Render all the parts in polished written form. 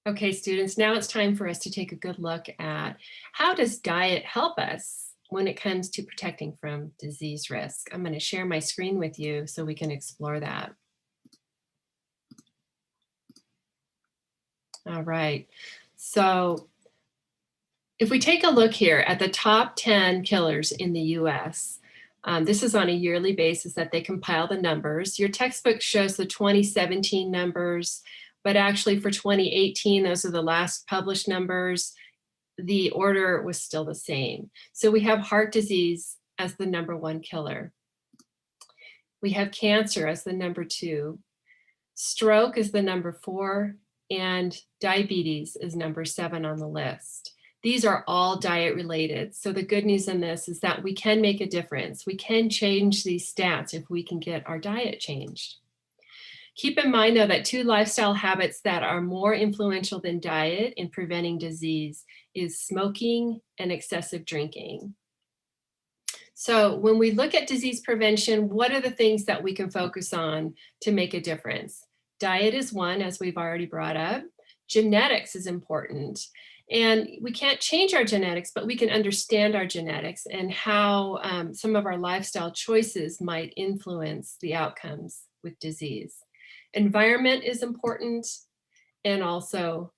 Okay, students, now it's time for us to take a good look at how does diet help us when it comes to protecting from disease risk. I'm going to share my screen with you so we can explore that. All right. So if we take a look here at the top 10 killers in the US, this is on a yearly basis that they compile the numbers. Your textbook shows the 2017 numbers, but actually for 2018, those are the last published numbers. The order was still the same. So we have heart disease as the #1 killer. We have cancer as the #2. Stroke is the #4, and diabetes is #7 on the list. These are all diet related. So the good news in this is that we can make a difference. We can change these stats if we can get our diet changed. Keep in mind, though, that two lifestyle habits that are more influential than diet in preventing disease is smoking and excessive drinking. So when we look at disease prevention, what are the things that we can focus on to make a difference? Diet is one, as we've already brought up. Genetics is important. And we can't change our genetics, but we can understand our genetics and how some of our lifestyle choices might influence the outcomes with disease. Environment is important, and also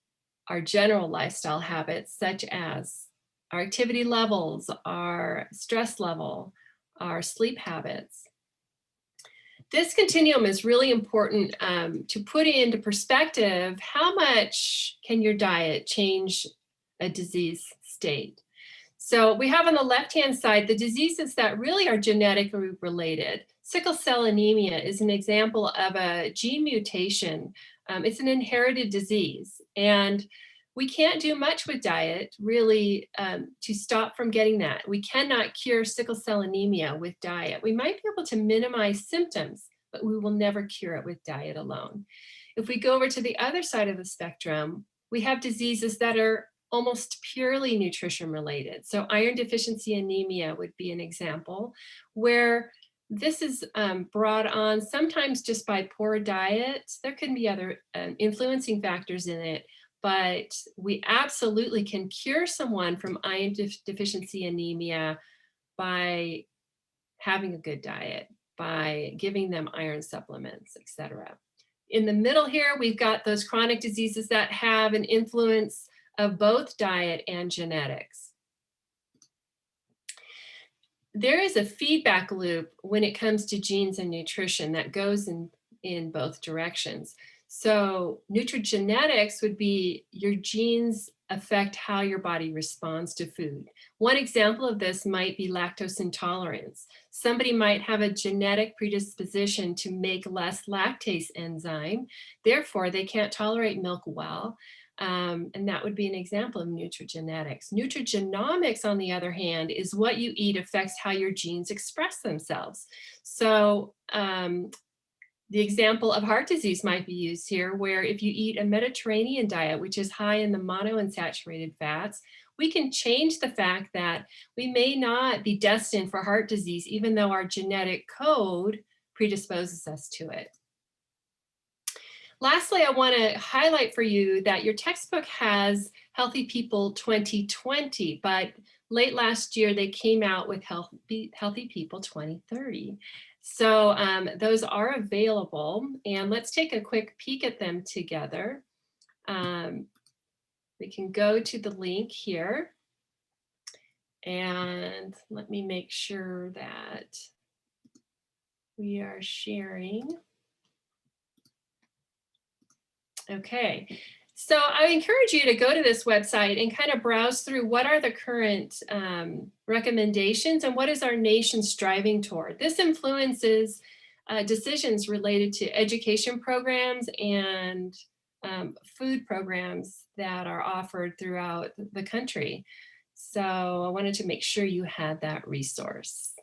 our general lifestyle habits, such as our activity levels, our stress level, our sleep habits. This continuum is really important to put into perspective. How much can your diet change a disease state? So we have on the left-hand side the diseases that really are genetically related. Sickle cell anemia is an example of a gene mutation. It's an inherited disease, and we can't do much with diet really to stop from getting that. We cannot cure sickle cell anemia with diet. We might be able to minimize symptoms, but we will never cure it with diet alone. If we go over to the other side of the spectrum, we have diseases that are almost purely nutrition related. So iron deficiency anemia would be an example where this is brought on sometimes just by poor diet. There can be other influencing factors in it, but we absolutely can cure someone from iron deficiency anemia by having a good diet, by giving them iron supplements, etc. In the middle here, we've got those chronic diseases that have an influence of both diet and genetics. There is a feedback loop when it comes to genes and nutrition that goes in both directions. So nutrigenetics would be your genes affect how your body responds to food. One example of this might be lactose intolerance. Somebody might have a genetic predisposition to make less lactase enzyme, therefore they can't tolerate milk well. And that would be an example of nutrigenetics. Nutrigenomics, on the other hand, is what you eat affects how your genes express themselves. So the example of heart disease might be used here, where if you eat a Mediterranean diet, which is high in the monounsaturated fats, we can change the fact that we may not be destined for heart disease, even though our genetic code predisposes us to it. Lastly, I want to highlight for you that your textbook has Healthy People 2020, but late last year they came out with Healthy People 2030. So those are available, and let's take a quick peek at them together. We can go to the link here, and let me make sure that we are sharing. Okay, so I encourage you to go to this website and kind of browse through what are the current recommendations and what is our nation striving toward. This influences decisions related to education programs and food programs that are offered throughout the country. So I wanted to make sure you had that resource.